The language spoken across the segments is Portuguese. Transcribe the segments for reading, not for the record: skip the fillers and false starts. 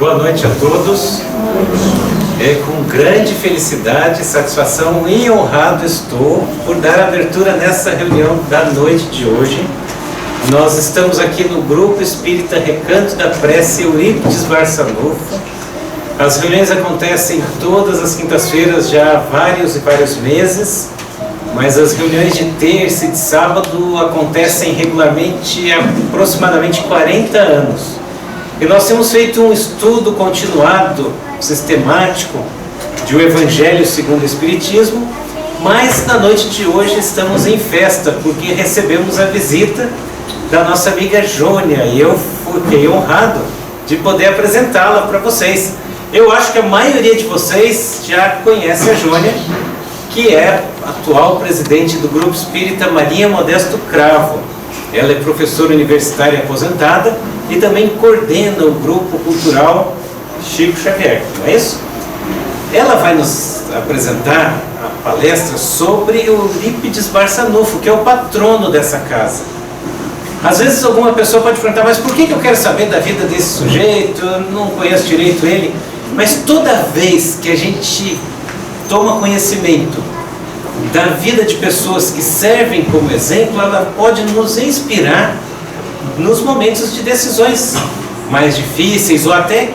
Boa noite a todos. É com grande felicidade, satisfação e honrado estou por dar abertura nessa reunião da noite de hoje. Nós estamos aqui no Grupo Espírita Recanto da Prece Eurípides Barçanufo. As reuniões acontecem todas as quintas-feiras já há vários meses, mas as reuniões de terça e de sábado acontecem regularmente há aproximadamente 40 anos. E nós temos feito um estudo continuado, sistemático, de O Evangelho segundo o Espiritismo, mas na noite de hoje estamos em festa, porque recebemos a visita da nossa amiga Jônia, e eu fiquei honrado de poder apresentá-la para vocês. Eu acho que a maioria de vocês já conhece a Jônia, que é a atual presidente do Grupo Espírita Maria Modesto Cravo. Ela é professora universitária aposentada e também coordena o Grupo Cultural Chico Xavier, não é isso? Ela vai nos apresentar a palestra sobre Eurípides Barçanufo, que é o patrono dessa casa. Às vezes alguma pessoa pode perguntar, mas por que eu quero saber da vida desse sujeito? Eu não conheço direito ele. Mas toda vez que a gente toma conhecimento da vida de pessoas que servem como exemplo, ela pode nos inspirar nos momentos de decisões mais difíceis ou até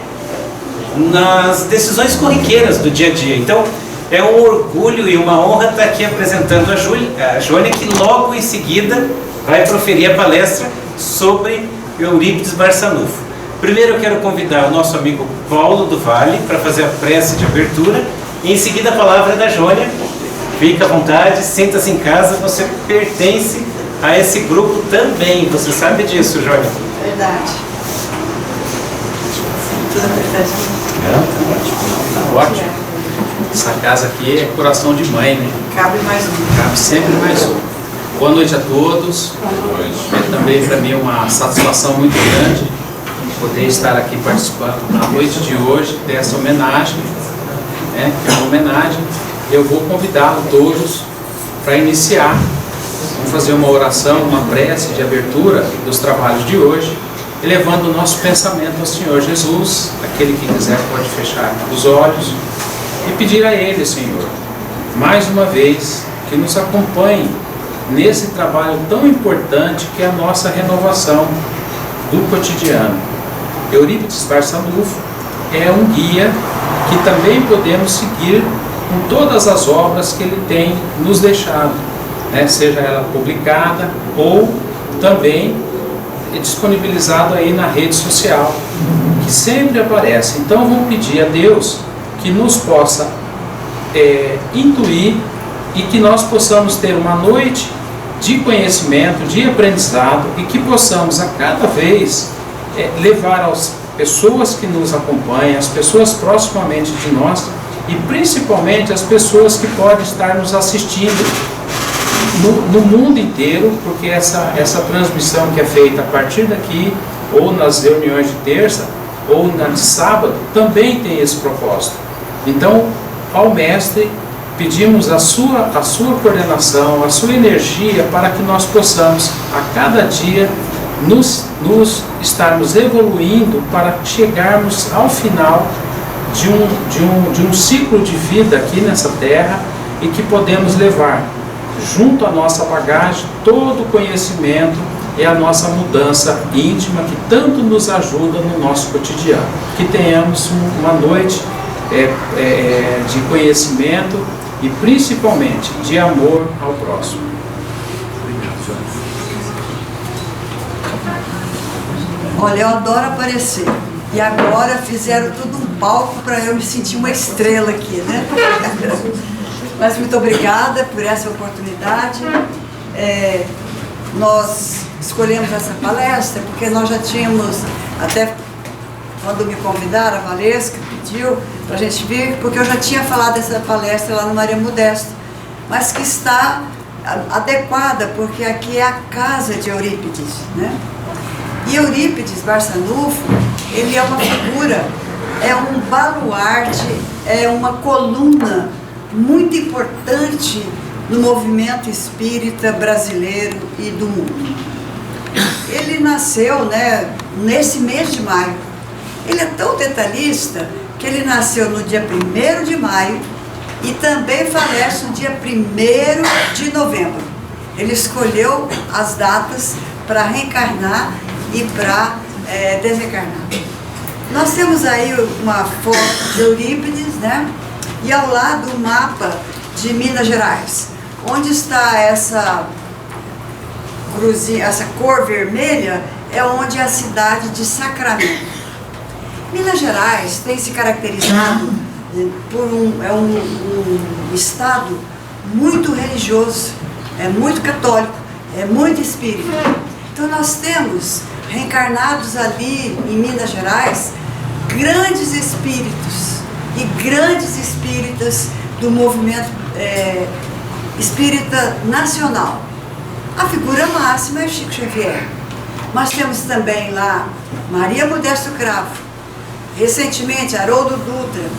nas decisões corriqueiras do dia a dia. Então, é um orgulho e uma honra estar aqui apresentando a Jônia, que logo em seguida vai proferir a palestra sobre Eurípides Barçanufo. Primeiro eu quero convidar o nosso amigo Paulo do Vale para fazer a prece de abertura e em seguida a palavra da Jônia. Fique à vontade, sinta-se em casa, você pertence a esse grupo também, você sabe disso, Jônia? Verdade. Tudo verdade. Tá ótimo. Essa casa aqui é coração de mãe, né? Cabe mais um. Cabe sempre mais um. Boa noite a todos. É também para mim uma satisfação muito grande poder estar aqui participando na noite de hoje dessa homenagem, né? Que é uma homenagem. Eu vou convidá-los todos para iniciar. Vamos fazer uma oração, uma prece de abertura dos trabalhos de hoje, elevando o nosso pensamento ao Senhor Jesus. Aquele que quiser pode fechar os olhos e pedir a Ele, Senhor, mais uma vez, que nos acompanhe nesse trabalho tão importante que é a nossa renovação do cotidiano. Eurípides Barçanufo é um guia que também podemos seguir com todas as obras que ele tem nos deixado, né? Seja ela publicada ou também disponibilizado aí na rede social, que sempre aparece. Então vamos pedir a Deus que nos possa intuir e que nós possamos ter uma noite de conhecimento, de aprendizado e que possamos a cada vez levar às pessoas que nos acompanham, as pessoas proximamente de nós e principalmente as pessoas que podem estar nos assistindo no mundo inteiro, porque essa transmissão que é feita a partir daqui, ou nas reuniões de terça, ou na de sábado, também tem esse propósito. Então, ao mestre, pedimos a sua coordenação, a sua energia, para que nós possamos, a cada dia, nos estarmos evoluindo para chegarmos ao final de um ciclo de vida aqui nessa terra e que podemos levar junto à nossa bagagem todo o conhecimento e a nossa mudança íntima que tanto nos ajuda no nosso cotidiano. Que tenhamos uma noite de conhecimento e principalmente de amor ao próximo. Obrigado, João. Olha, eu adoro aparecer. E agora fizeram tudo um palco para eu me sentir uma estrela aqui, né? Mas muito obrigada por essa oportunidade. Nós escolhemos essa palestra porque nós já tínhamos, até quando me convidaram, a Valesca pediu para a gente vir, porque eu já tinha falado dessa palestra lá no Maria Modesto, mas que está adequada, porque aqui é a casa de Eurípides, né? E Eurípides Barçanufo, ele é uma figura, é um baluarte, é uma coluna muito importante no movimento espírita brasileiro e do mundo. Ele nasceu, né, nesse mês de maio. Ele é tão detalhista que ele nasceu no dia 1º de maio e também falece no dia 1º de novembro. Ele escolheu as datas para reencarnar e para desencarnar. Nós temos aí uma foto de Eurípides, né? E ao lado o mapa de Minas Gerais, onde está essa cruzinha, essa cor vermelha, é onde é a cidade de Sacramento. Minas Gerais tem se caracterizado por um estado muito religioso, é muito católico, é muito espírita. Então nós temos reencarnados ali em Minas Gerais grandes espíritos e grandes espíritas do movimento espírita nacional. A figura máxima é Chico Xavier. Mas temos também lá Maria Modesto Cravo, recentemente Haroldo Dutra,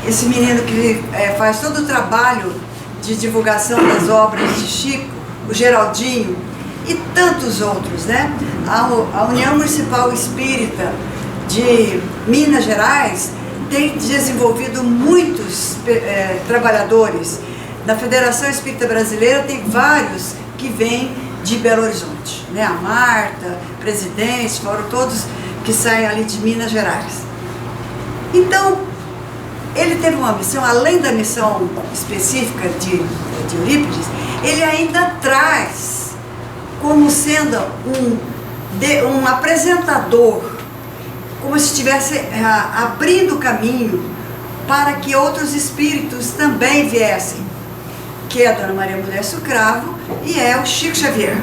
esse menino que faz todo o trabalho de divulgação das obras de Chico, o Geraldinho, e tantos outros, né? A União Municipal Espírita de Minas Gerais tem desenvolvido muitos trabalhadores. Na Federação Espírita Brasileira tem vários que vêm de Belo Horizonte, né? A Marta, presidente, foram todos que saem ali de Minas Gerais. Então, ele teve uma missão, além da missão específica de Eurípides, ele ainda traz como sendo um apresentador, como se estivesse abrindo o caminho para que outros espíritos também viessem, que é a Dona Maria Modesto Cravo e é o Chico Xavier.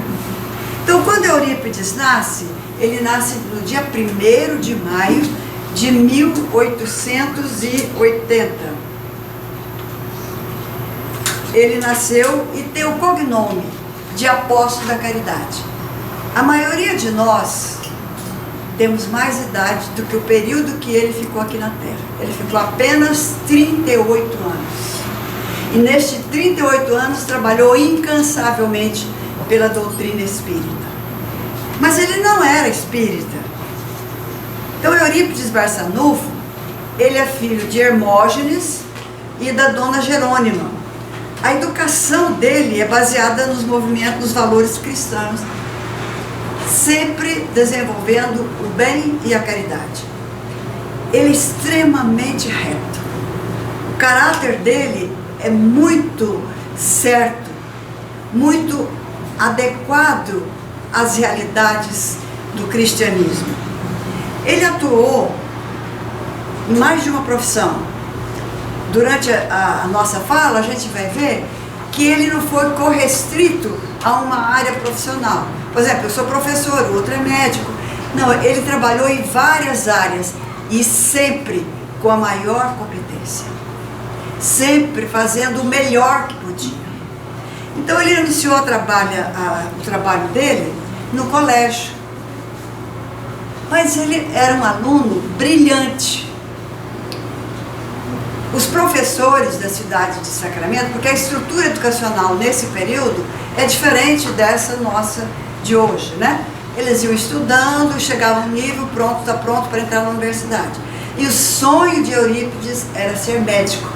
Então, quando Eurípides nasce, ele nasce no dia 1º de maio de 1880. Ele nasceu e tem o cognome de Apóstolo da Caridade. A maioria de nós temos mais idade do que o período que ele ficou aqui na Terra. Ele ficou apenas 38 anos. E nestes 38 anos trabalhou incansavelmente pela doutrina espírita. Mas ele não era espírita. Então Eurípides Barçanufo, ele é filho de Hermógenes e da Dona Jerônima. A educação dele é baseada nos movimentos, nos valores cristãos, sempre desenvolvendo o bem e a caridade. Ele é extremamente reto. O caráter dele é muito certo, muito adequado às realidades do cristianismo. Ele atuou em mais de uma profissão. Durante a nossa fala, a gente vai ver que ele não foi correstrito a uma área profissional. Por exemplo, eu sou professor, o outro é médico. Não, ele trabalhou em várias áreas e sempre com a maior competência. Sempre fazendo o melhor que podia. Então ele iniciou o trabalho dele no colégio. Mas ele era um aluno brilhante. Os professores da cidade de Sacramento, porque a estrutura educacional nesse período é diferente dessa nossa de hoje, né? Eles iam estudando, chegavam no nível, está pronto para entrar na universidade. E o sonho de Eurípides era ser médico.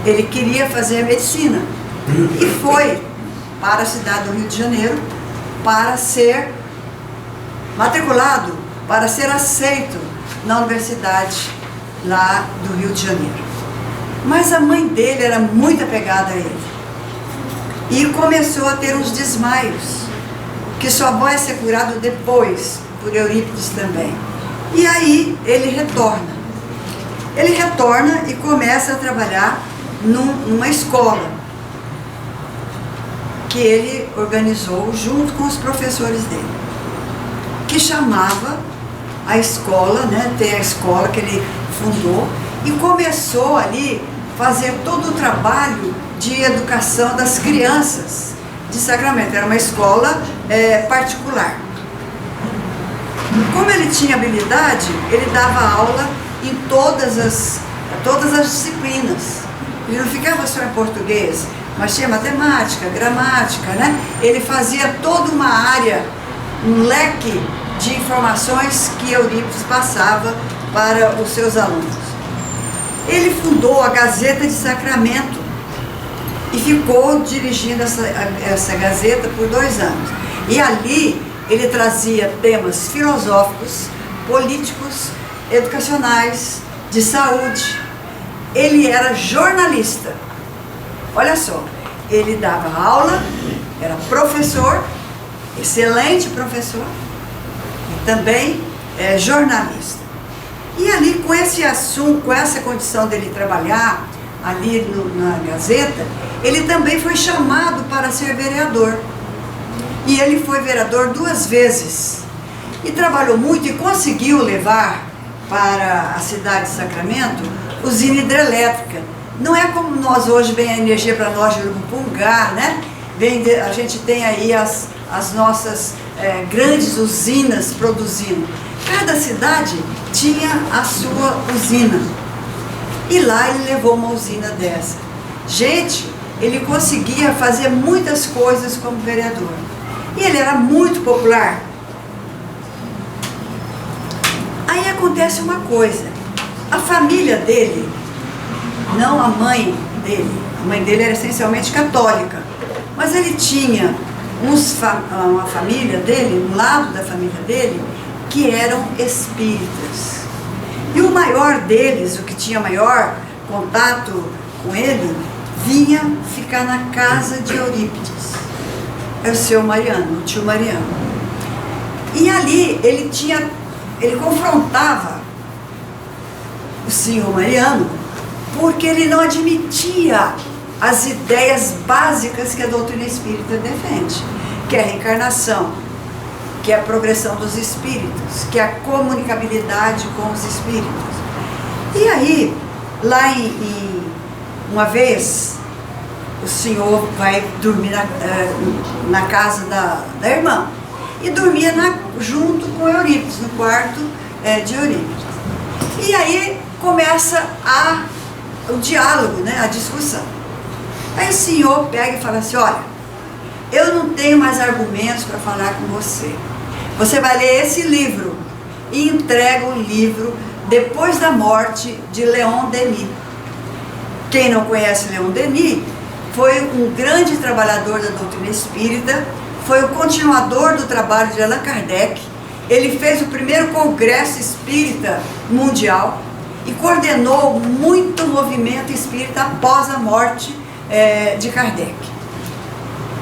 Ele queria fazer medicina. E foi para a cidade do Rio de Janeiro para ser matriculado, para ser aceito na universidade lá do Rio de Janeiro. Mas a mãe dele era muito apegada a ele. E começou a ter uns desmaios, que só vai ser curado depois, por Eurípides também. E aí ele retorna. Ele retorna e começa a trabalhar numa escola que ele organizou junto com os professores dele, que chamava a escola, né? Tem a escola que ele fundou, e começou ali a fazer todo o trabalho de educação das crianças de Sacramento. Era uma escola particular. Como ele tinha habilidade, ele dava aula em todas as disciplinas. Ele não ficava só em português, mas tinha matemática, gramática, né? Ele fazia toda uma área, um leque de informações que Eurípides passava para os seus alunos. Ele fundou a Gazeta de Sacramento e ficou dirigindo essa Gazeta por 2 anos. E ali ele trazia temas filosóficos, políticos, educacionais, de saúde. Ele era jornalista. Olha só, ele dava aula, era professor, excelente professor, e também jornalista. E ali, com esse assunto, com essa condição dele trabalhar ali na Gazeta, ele também foi chamado para ser vereador. E ele foi vereador 2 vezes. E trabalhou muito e conseguiu levar para a cidade de Sacramento usina hidrelétrica. Não é como nós hoje, vem a energia para nós de Urupungá, né? A gente tem aí as nossas grandes usinas produzindo. Cada cidade tinha a sua usina. E lá ele levou uma usina dessa. Gente, ele conseguia fazer muitas coisas como vereador. E ele era muito popular. Aí acontece uma coisa. A família dele, não a mãe dele era essencialmente católica. Mas ele tinha uma família dele, um lado da família dele, que eram espíritas. E o maior deles, o que tinha maior contato com ele, vinha ficar na casa de Eurípides. É o seu Mariano, o tio Mariano. E ali ele confrontava o senhor Mariano, porque ele não admitia as ideias básicas que a doutrina espírita defende, que é a reencarnação, que é a progressão dos espíritos, que é a comunicabilidade com os espíritos. E aí, lá uma vez, o senhor vai dormir na casa da irmã, e dormia junto com Eurípides, no quarto de Eurípides. E aí começa o diálogo, né, a discussão. Aí o senhor pega e fala assim: olha, eu não tenho mais argumentos para falar com você. Você vai ler esse livro. E entrega o livro Depois da Morte, de Leon Denis. Quem não conhece Leon Denis, foi um grande trabalhador da doutrina espírita, foi o continuador do trabalho de Allan Kardec. Ele fez o primeiro congresso espírita mundial e coordenou muito movimento espírita após a morte de Kardec.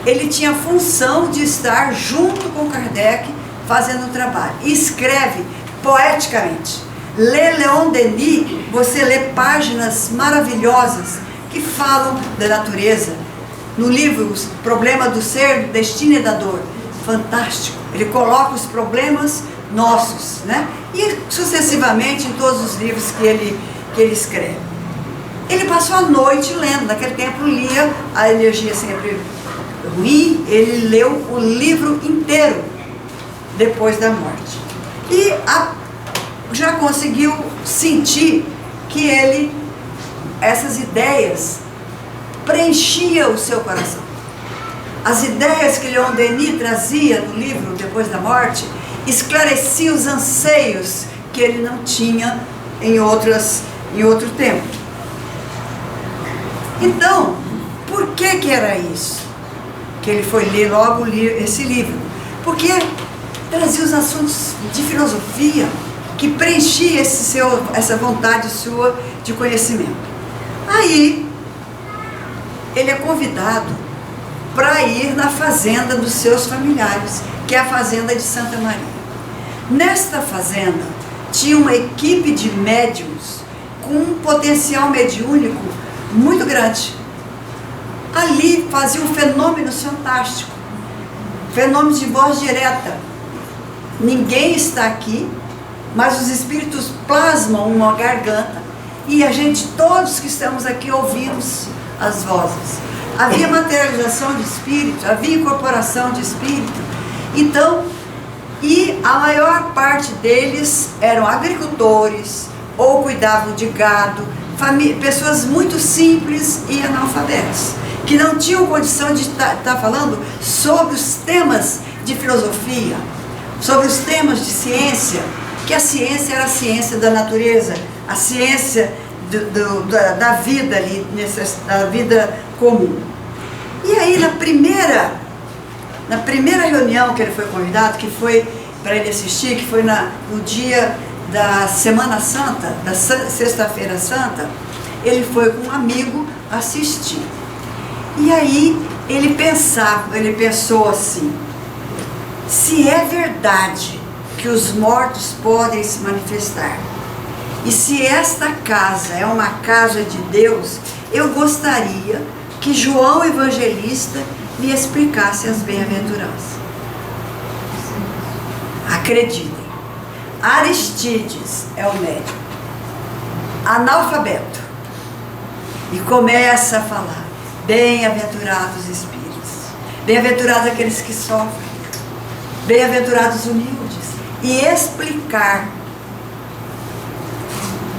Ele tinha a função de estar junto com Kardec fazendo o trabalho. E escreve poeticamente. Lê Leon Denis, você lê páginas maravilhosas que falam da natureza. No livro Problema do Ser, do Destino e da Dor. Fantástico. Ele coloca os problemas nossos, né? E sucessivamente em todos os livros que ele escreve. Ele passou a noite lendo. Naquele tempo lia, a energia sempre ruim, ele leu o livro inteiro depois da morte. E já conseguiu sentir que essas ideias preenchiam o seu coração. As ideias que Leon Denis trazia no livro Depois da Morte esclareciam os anseios que ele não tinha em outro tempo. Então, por que era isso? Que ele foi ler logo esse livro? Porque trazia os assuntos de filosofia que preenchia essa vontade sua de conhecimento. Aí, ele é convidado para ir na fazenda dos seus familiares, que é a fazenda de Santa Maria. Nesta fazenda, tinha uma equipe de médiuns com um potencial mediúnico muito grande. Ali fazia fenômenos fantásticos, fenômenos de voz direta. Ninguém está aqui, mas os espíritos plasmam uma garganta e todos que estamos aqui, ouvimos as vozes. Havia materialização de espírito, havia incorporação de espírito. Então, e a maior parte deles eram agricultores ou cuidavam de gado, pessoas muito simples e analfabetas, que não tinham condição de estar falando sobre os temas de filosofia, sobre os temas de ciência, que a ciência era a ciência da natureza, a ciência da vida ali, da vida comum. E aí na primeira reunião que ele foi convidado, que foi para ele assistir, que foi no dia da Semana Santa, da Sexta-feira Santa, ele foi com um amigo assistir. E aí ele pensou assim: se é verdade que os mortos podem se manifestar, e se esta casa é uma casa de Deus, eu gostaria que João Evangelista me explicasse as bem-aventuranças. Acreditem, Aristides é o médico, analfabeto, e começa a falar: bem-aventurados os espíritos, bem-aventurados aqueles que sofrem, bem-aventurados os humildes, e explicar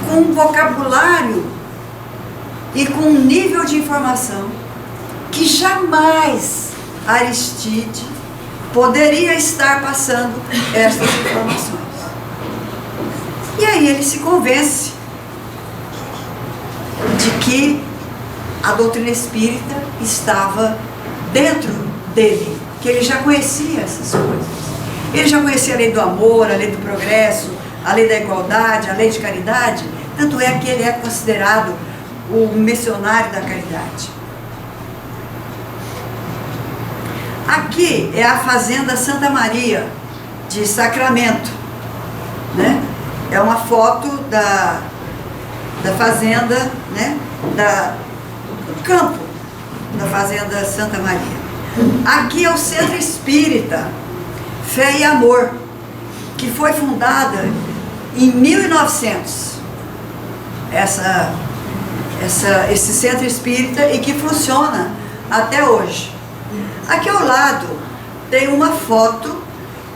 com um vocabulário e com um nível de informação que jamais Aristide poderia estar passando estas informações. E aí ele se convence de que a doutrina espírita estava dentro dele, que ele já conhecia essas coisas. Ele já conhecia a lei do amor, a lei do progresso, a lei da igualdade, a lei de caridade. Tanto é que ele é considerado o missionário da caridade. Aqui é a Fazenda Santa Maria de Sacramento, né? É uma foto da fazenda, né? Do campo da Fazenda Santa Maria. Aqui é o Centro Espírita Fé e Amor, que foi fundada em 1900. Esse centro espírita, e que funciona até hoje. Aqui ao lado tem uma foto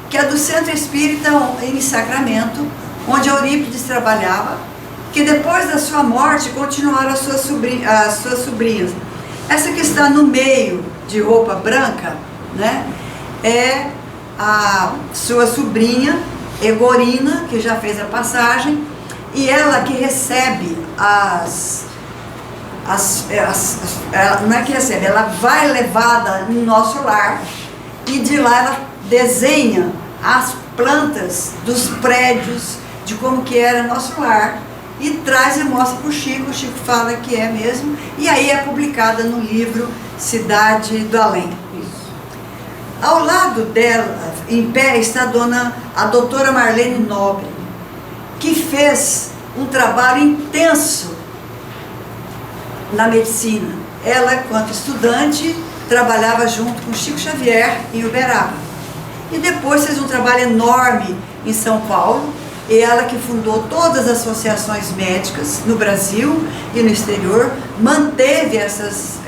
que é do Centro Espírita em Sacramento, onde Eurípides trabalhava, que depois da sua morte continuaram as suas sobrinhas. Essa que está no meio, de roupa branca, né, é a sua sobrinha Egorina, que já fez a passagem, e ela que recebe não é que recebe, ela vai levada no nosso lar, e de lá ela desenha as plantas dos prédios, de como que era nosso lar, e traz e mostra para o Chico fala que é mesmo, e aí é publicada no livro Cidade do Além. Ao lado dela, em pé, está a doutora Marlene Nobre, que fez um trabalho intenso na medicina. Ela, enquanto estudante, trabalhava junto com Chico Xavier em Uberaba. E depois fez um trabalho enorme em São Paulo. E ela que fundou todas as associações médicas no Brasil e no exterior, manteve essas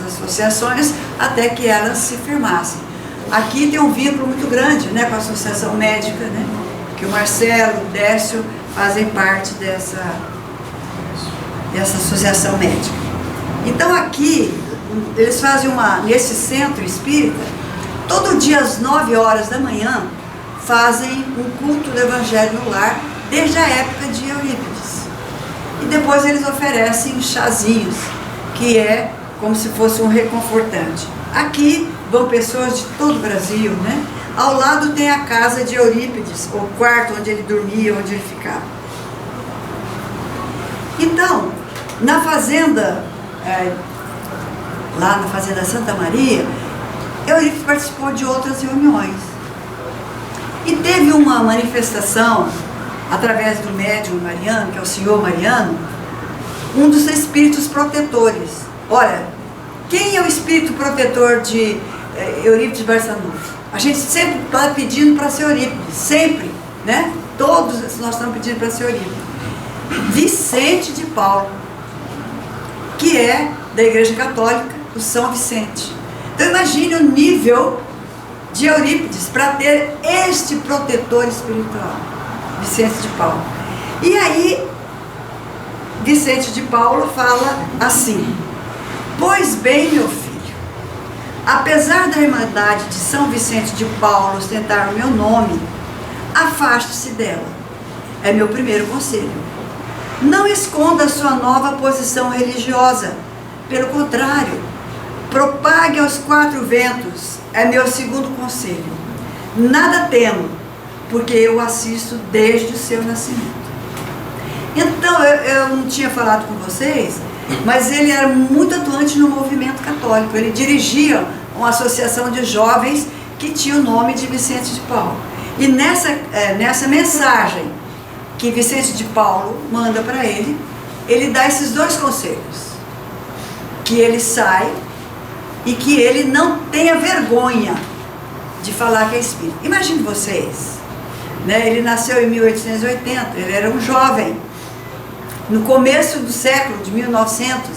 associações até que elas se firmassem. Aqui tem um vínculo muito grande, né, com a Associação Médica, né, que o Marcelo, o Décio fazem parte dessa associação médica. Então aqui, eles fazem nesse centro espírita, todo dia às 9 horas da manhã, fazem um culto do Evangelho no lar, desde a época de Eurípides. E depois eles oferecem chazinhos, que é como se fosse um reconfortante. Aqui vão pessoas de todo o Brasil, né? Ao lado tem a casa de Eurípides, o quarto onde ele dormia, onde ele ficava. Então, na fazenda, lá na Fazenda Santa Maria, Eurípides participou de outras reuniões. E teve uma manifestação, através do médium Mariano, que é o senhor Mariano, um dos espíritos protetores. Olha, quem é o espírito protetor de Eurípides Barçanufo? A gente sempre está pedindo para ser Eurípides, sempre, né? Todos nós estamos pedindo para ser Eurípides. Vicente de Paulo, que é da Igreja Católica, o São Vicente. Então imagine o nível de Eurípides para ter este protetor espiritual, Vicente de Paulo. E aí, Vicente de Paulo fala assim: pois bem, meu filho, apesar da Irmandade de São Vicente de Paulo ostentar o meu nome, afaste-se dela. É meu primeiro conselho. Não esconda sua nova posição religiosa. Pelo contrário, propague aos quatro ventos. É meu segundo conselho. Nada temo, porque eu assisto desde o seu nascimento. Então, eu não tinha falado com vocês, mas ele era muito atuante no movimento católico. Ele dirigia uma associação de jovens que tinha o nome de Vicente de Paulo. E nessa mensagem que Vicente de Paulo manda para ele, ele dá esses dois conselhos. Que ele sai e que ele não tenha vergonha de falar que é espírita. Imagine vocês, né? Ele nasceu em 1880, ele era um jovem. No começo do século, de 1900,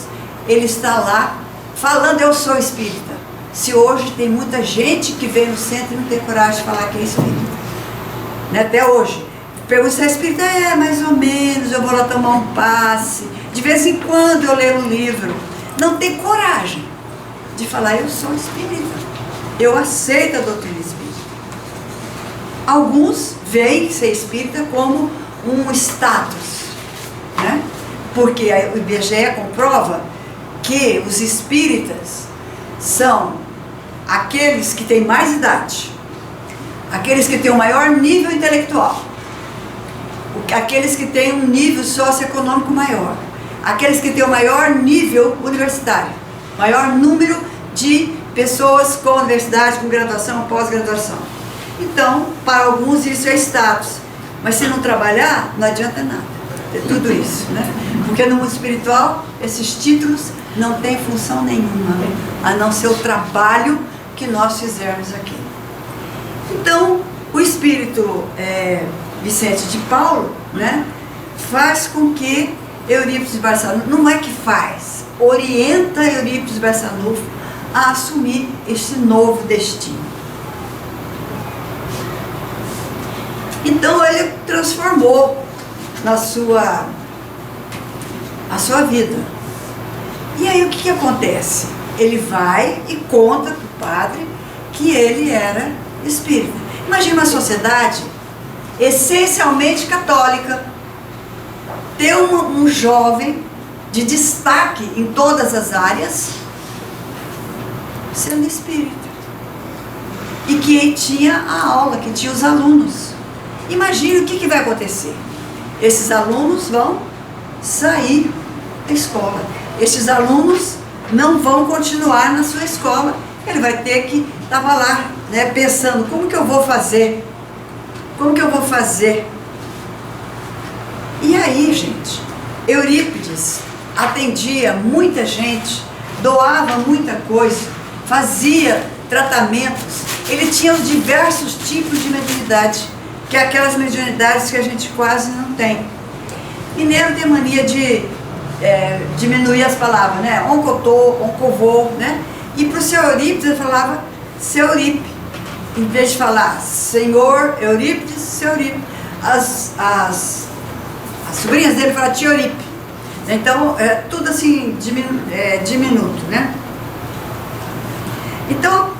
ele está lá falando, eu sou espírita. Se hoje tem muita gente que vem no centro e não tem coragem de falar que é espírita. Né? Até hoje. Pergunta se é espírita, mais ou menos, eu vou lá tomar um passe. De vez em quando eu leio um livro. Não tem coragem de falar, eu sou espírita. Eu aceito a doutrina espírita. Alguns veem ser espírita como um status. Né? Porque o IBGE comprova que os espíritas são aqueles que têm mais idade, aqueles que têm o maior nível intelectual, aqueles que têm um nível socioeconômico maior, aqueles que têm o maior nível universitário, maior número de pessoas com universidade, com graduação, pós-graduação. Então, para alguns isso é status, mas se não trabalhar, não adianta nada. É tudo isso, né? Porque no mundo espiritual, esses títulos não têm função nenhuma, a não ser o trabalho que nós fizermos aqui. Então, o espírito Vicente de Paulo, né, faz com que Eurípides Barçanufo, não é que faz, orienta Eurípides Barçanufo a assumir este novo destino. Então, ele transformou a sua vida. E aí o que acontece? Ele vai e conta para o padre que ele era espírita. Imagina uma sociedade essencialmente católica, ter um jovem de destaque em todas as áreas, sendo espírita. E que tinha a aula, que tinha os alunos. Imagina o que vai acontecer. Esses alunos vão sair da escola. Esses alunos não vão continuar na sua escola. Ele vai ter que estar lá, né, pensando, como que eu vou fazer? Como que eu vou fazer? E aí, gente, Eurípides atendia muita gente, doava muita coisa, fazia tratamentos. Ele tinha os diversos tipos de mediunidade, que é aquelas mediunidades que a gente quase não tem. Mineiro tem mania de diminuir as palavras, né? Oncotô, oncovô, né? E para o seu Eurípides ele falava seu Eurípides. Em vez de falar senhor Eurípides, seu Eurípides. As sobrinhas dele falavam tia Eurípides. Então, tudo assim, diminuto, né? Então,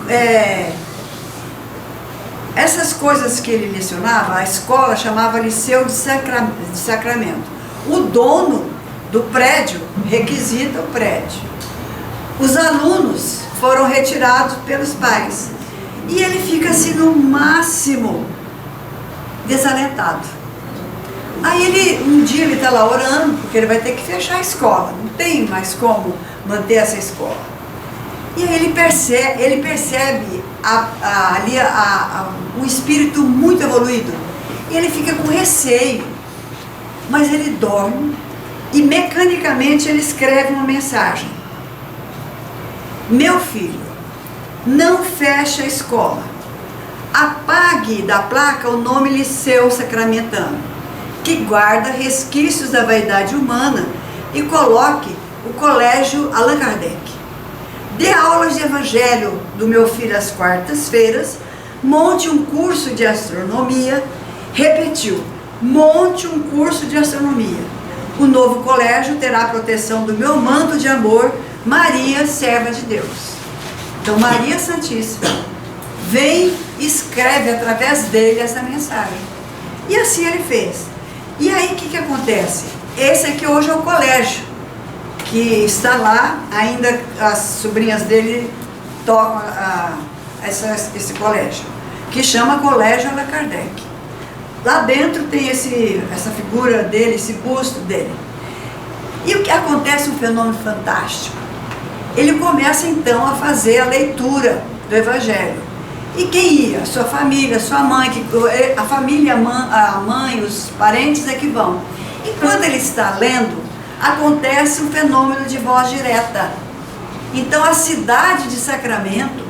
essas coisas que ele lecionava, a escola chamava Liceu de Sacramento. O dono do prédio requisita o prédio. Os alunos foram retirados pelos pais. E ele fica assim no máximo desalentado. Aí um dia ele está lá orando, porque ele vai ter que fechar a escola. Não tem mais como manter essa escola. E aí ele percebe ali um espírito muito evoluído. E ele fica com receio. Mas ele dorme e mecanicamente ele escreve uma mensagem. Meu filho, não feche a escola. Apague da placa o nome Liceu Sacramentano, que guarda resquícios da vaidade humana, e coloque o colégio Allan Kardec. Dê aulas de evangelho do meu filho às quartas-feiras, monte um curso de astronomia. Repetiu, monte um curso de astronomia. O novo colégio terá a proteção do meu manto de amor, Maria, serva de Deus. Então Maria Santíssima vem e escreve através dele essa mensagem. E assim ele fez. E aí o que acontece? Esse aqui hoje é o colégio, que está lá, ainda as sobrinhas dele tocam esse colégio, que chama Colégio Allan Kardec. Lá dentro tem essa figura dele, esse busto dele. E o que acontece? Um fenômeno fantástico. Ele começa então a fazer a leitura do Evangelho. E quem ia? Sua família, sua mãe, a família, a mãe, os parentes é que vão. E quando ele está lendo, acontece um fenômeno de voz direta. Então a cidade de Sacramento,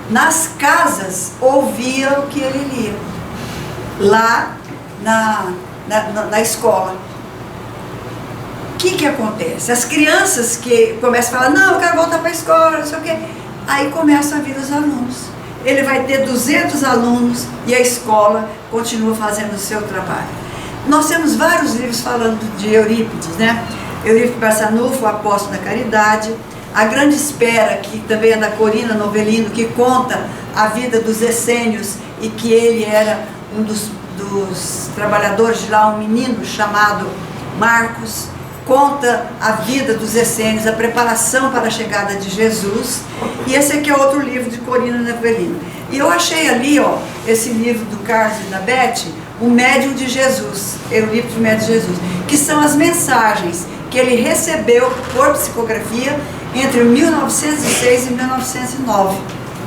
nas casas, ouvia o que ele lia. Lá na escola. O que acontece? As crianças que começam a falar, não, eu quero voltar para a escola, não sei o quê. Aí começam a vir os alunos. Ele vai ter 200 alunos e a escola continua fazendo o seu trabalho. Nós temos vários livros falando de Eurípides, né? Eurípides Barçanufo, o Apóstolo da Caridade, A Grande Espera, que também é da Corina Novelino, que conta a vida dos essênios e que ele era um dos trabalhadores de lá, um menino chamado Marcos. Conta a vida dos essênios, a preparação para a chegada de Jesus. E esse aqui é outro livro de Corina Novelino. E eu achei ali, ó, esse livro do Carlos e da Beth, O Médium de Jesus, Eurípides, o Médium de Jesus, que são as mensagens que ele recebeu por psicografia entre 1906 e 1909,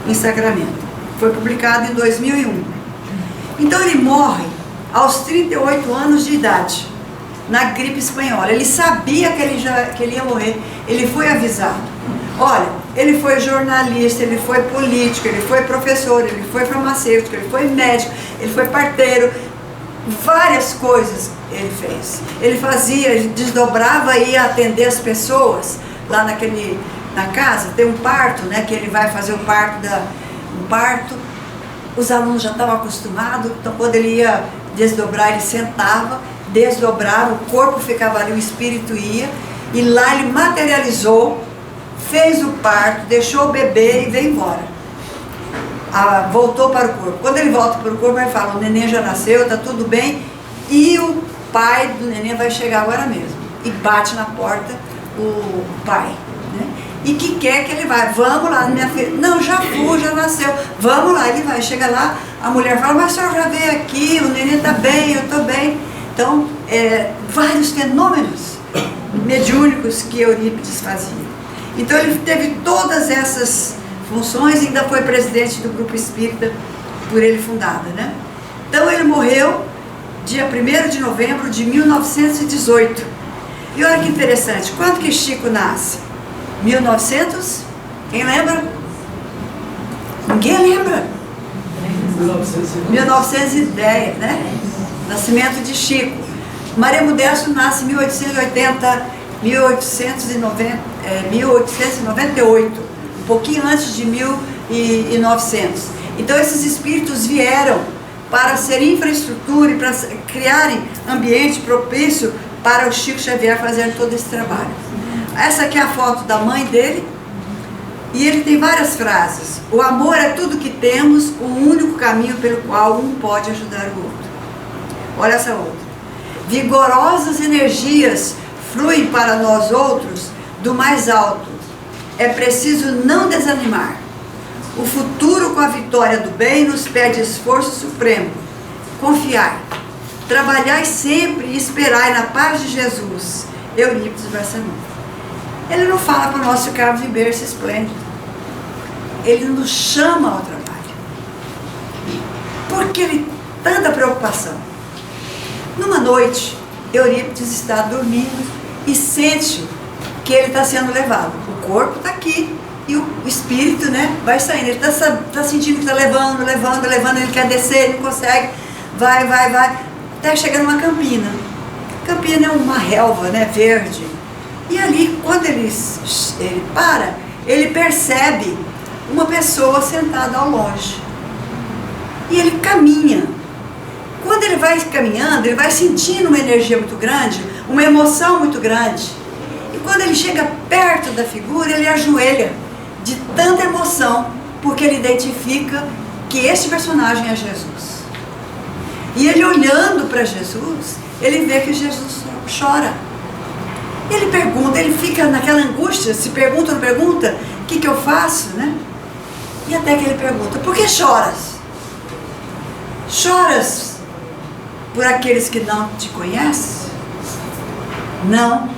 em Sacramento. Foi publicado em 2001. Então ele morre aos 38 anos de idade, na gripe espanhola. Ele sabia que ele ia morrer, ele foi avisado. Olha, ele foi jornalista, ele foi político, ele foi professor, ele foi farmacêutico, ele foi médico, ele foi parteiro, várias coisas ele fez. Ele desdobrava e ia atender as pessoas lá na casa, tem um parto, né, que ele vai fazer o parto, os alunos já estavam acostumados, então quando ele ia desdobrar, ele sentava, desdobrava, o corpo ficava ali, o espírito ia, e lá ele materializou, fez o parto, deixou o bebê e veio embora. Voltou para o corpo. Quando ele volta para o corpo, ele fala, o neném já nasceu, está tudo bem, e o pai do neném vai chegar agora mesmo. E bate na porta o pai, né? E que quer que ele vai, vamos lá, minha filha, não, já fui, já nasceu, vamos lá, ele vai, chega lá, a mulher fala, mas o senhor já veio aqui, o neném está bem, eu estou bem. Então, vários fenômenos mediúnicos que Eurípides fazia. Então ele teve todas essas funções e ainda foi presidente do grupo espírita por ele fundada, né? Então ele morreu dia 1º de novembro de 1918. E olha que interessante, quando que Chico nasce? 1900? Quem lembra? Ninguém lembra? 1910, né? Nascimento de Chico. Maria Modesto nasce em 1898, um pouquinho antes de 1900. Então esses espíritos vieram para ser infraestrutura e para criarem ambiente propício para o Chico Xavier fazer todo esse trabalho. Essa aqui é a foto da mãe dele, e ele tem várias frases. O amor é tudo que temos, o único caminho pelo qual um pode ajudar o outro. Olha essa outra. Vigorosas energias fluem para nós outros do mais alto. É preciso não desanimar. O futuro com a vitória do bem nos pede esforço supremo. Confiar. Trabalhai sempre e esperai na paz de Jesus. Eurípides Barçanufo. Ele não fala para nós ficarmos em berço esplêndido. Ele nos chama ao trabalho. Por que ele tanta preocupação? Numa noite, Eurípides está dormindo e sente que ele está sendo levado. O corpo está aqui e o espírito, né, vai saindo. Ele está sentindo que está levando, ele quer descer, ele não consegue, vai, até chegar numa campina. Campina é uma relva, né, verde. E ali, quando ele para, ele percebe uma pessoa sentada ao longe. E ele caminha. Quando ele vai caminhando, ele vai sentindo uma energia muito grande, uma emoção muito grande. E quando ele chega perto da figura, ele ajoelha de tanta emoção, porque ele identifica que este personagem é Jesus. E ele olhando para Jesus, ele vê que Jesus chora. Ele pergunta, ele fica naquela angústia, se pergunta ou não pergunta, o que eu faço, né? E até que ele pergunta, por que choras? Choras por aqueles que não te conhecem? Não.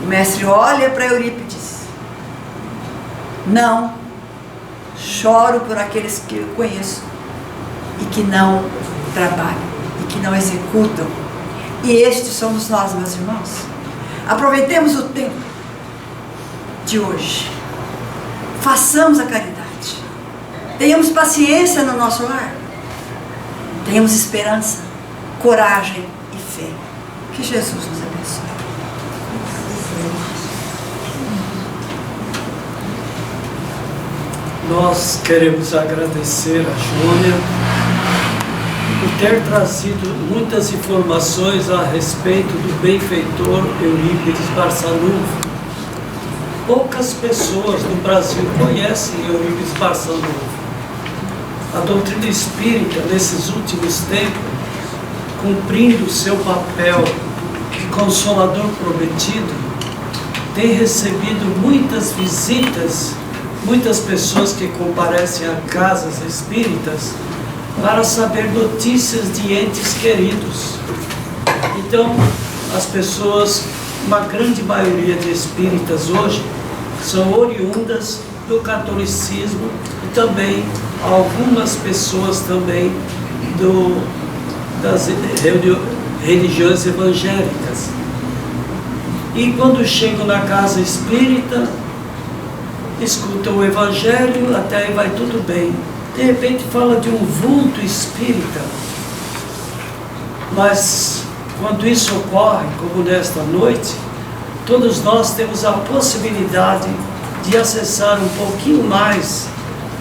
O mestre olha para Eurípides. Não. Choro por aqueles que eu conheço e que não trabalham, e que não executam. E estes somos nós, meus irmãos. Aproveitemos o tempo de hoje. Façamos a caridade. Tenhamos paciência no nosso lar. Tenhamos esperança, coragem e fé. Que Jesus nos abençoe. Nós queremos agradecer a Jônia por ter trazido muitas informações a respeito do benfeitor Eurípides Barçanufo. Poucas pessoas no Brasil conhecem Eurípides Barçanufo. A doutrina espírita, nesses últimos tempos, cumprindo seu papel de consolador prometido, tem recebido muitas visitas, muitas pessoas que comparecem a casas espíritas para saber notícias de entes queridos. Então, as pessoas, uma grande maioria de espíritas hoje, são oriundas do catolicismo e também algumas pessoas também das religiões evangélicas. E quando chegam na casa espírita, escutam o evangelho, até aí vai tudo bem. De repente fala de um vulto espírita. Mas quando isso ocorre, como nesta noite, todos nós temos a possibilidade de acessar um pouquinho mais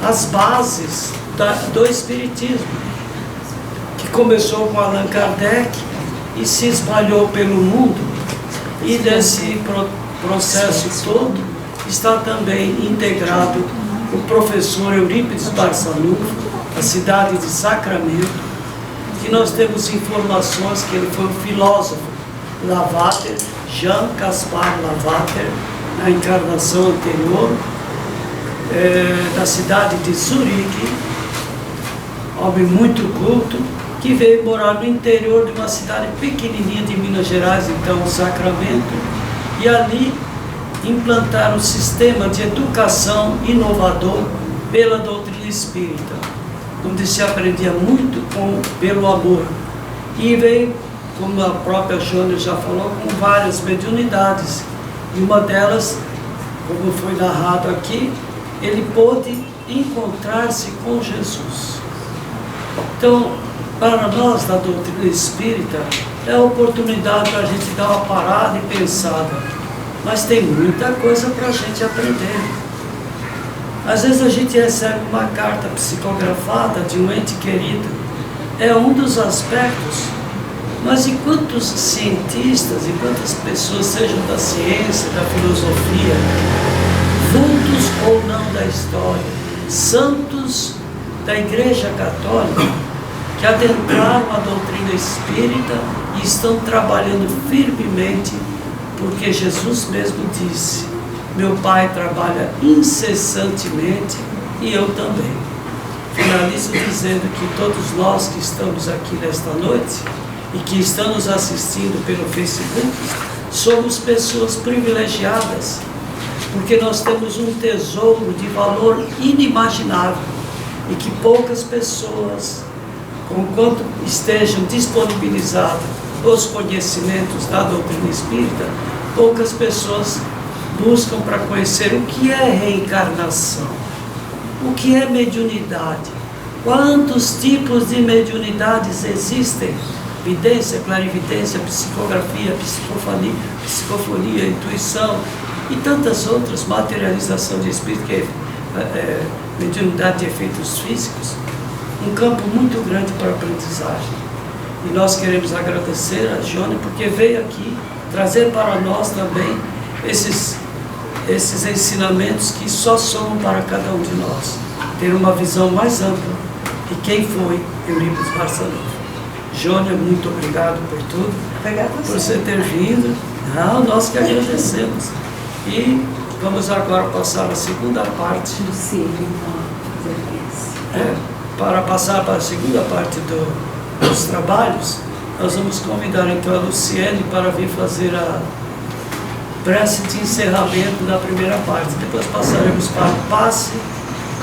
as bases do Espiritismo, que começou com Allan Kardec e se espalhou pelo mundo, e nesse processo todo está também integrado o professor Eurípides Barçanufo, da cidade de Sacramento, que nós temos informações que ele foi um filósofo Lavater, Jean Caspar Lavater, na encarnação anterior, da cidade de Zurique, homem muito culto, que veio morar no interior de uma cidade pequenininha de Minas Gerais, então Sacramento, e ali implantar um sistema de educação inovador pela doutrina espírita, onde se aprendia muito pelo amor. E veio, como a própria Jônia já falou, com várias mediunidades. E uma delas, como foi narrado aqui, ele pôde encontrar-se com Jesus. Então, para nós da doutrina espírita, é a oportunidade para a gente dar uma parada e pensada. Mas tem muita coisa para a gente aprender. Às vezes a gente recebe uma carta psicografada de um ente querido. É um dos aspectos. Mas e quantos cientistas, e quantas pessoas, sejam da ciência, da filosofia, vultos ou não da história, santos da Igreja Católica, que adentraram a doutrina espírita e estão trabalhando firmemente, porque Jesus mesmo disse: meu Pai trabalha incessantemente e eu também. Finalizo dizendo que todos nós que estamos aqui nesta noite e que estão nos assistindo pelo Facebook, somos pessoas privilegiadas, porque nós temos um tesouro de valor inimaginável e que poucas pessoas, conquanto estejam disponibilizados os conhecimentos da doutrina espírita, poucas pessoas buscam para conhecer o que é reencarnação, o que é mediunidade, quantos tipos de mediunidades existem: vidência, clarividência, psicografia, psicofonia, intuição e tantas outras, materialização de espírito, que é mediunidade de efeitos físicos. Um campo muito grande para aprendizagem. E nós queremos agradecer a Jônia porque veio aqui trazer para nós também esses ensinamentos que só somam para cada um de nós. Ter uma visão mais ampla e quem foi Eurípides Barçanufo. Jônia, muito obrigado por tudo, por você ter vindo. Não, nós que agradecemos. E vamos agora passar a segunda parte. Para passar para a segunda parte dos trabalhos, nós vamos convidar então a Luciene para vir fazer a prece de encerramento da primeira parte. Depois passaremos para o passe,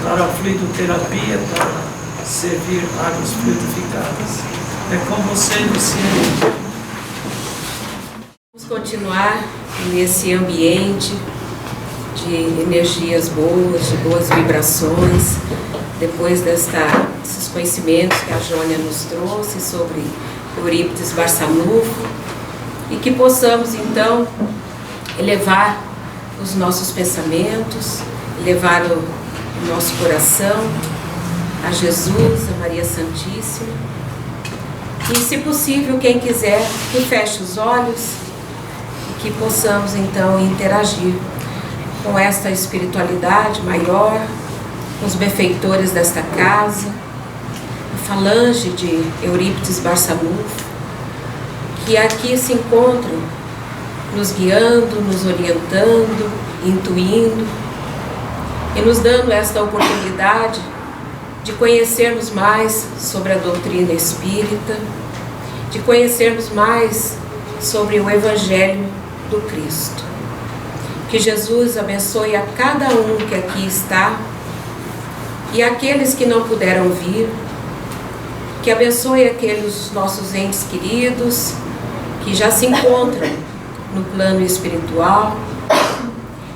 para a fluidoterapia, para servir águas fluidificadas. É com você, Luciene. Vamos continuar nesse ambiente de energias boas, de boas vibrações, depois desses conhecimentos que a Jônia nos trouxe sobre Eurípides Barçanufo, e que possamos então elevar os nossos pensamentos, elevar o nosso coração a Jesus, a Maria Santíssima. E, se possível, quem quiser, que feche os olhos e que possamos então interagir com esta espiritualidade maior, com os benfeitores desta casa, a falange de Eurípides Barçanufo, que aqui se encontram, nos guiando, nos orientando, intuindo e nos dando esta oportunidade de conhecermos mais sobre a doutrina espírita, de conhecermos mais sobre o Evangelho do Cristo. Que Jesus abençoe a cada um que aqui está e aqueles que não puderam vir, que abençoe aqueles nossos entes queridos que já se encontram no plano espiritual,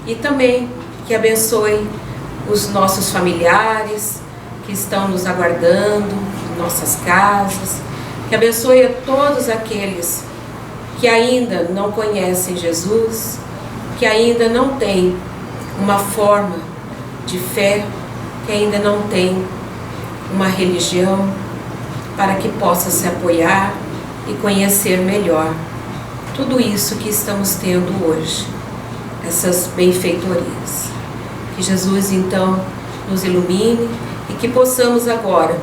e também que abençoe os nossos familiares que estão nos aguardando em nossas casas, que abençoe a todos aqueles que ainda não conhecem Jesus, que ainda não têm uma forma de fé, que ainda não tem uma religião, para que possa se apoiar e conhecer melhor tudo isso que estamos tendo hoje, essas benfeitorias. Que Jesus então nos ilumine e que possamos agora,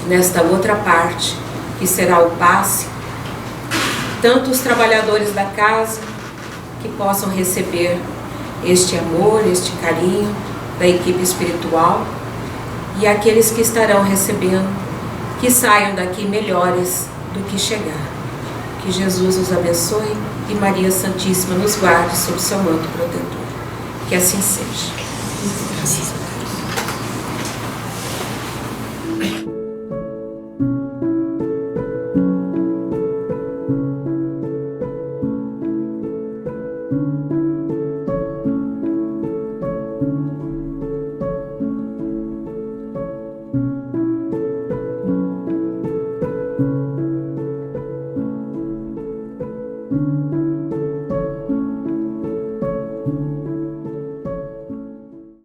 nesta outra parte, que será o passe, tanto os trabalhadores da casa que possam receber este amor, este carinho da equipe espiritual, e aqueles que estarão recebendo, que saiam daqui melhores do que chegaram. Que Jesus nos abençoe e Maria Santíssima nos guarde sob seu manto protetor. Que assim seja.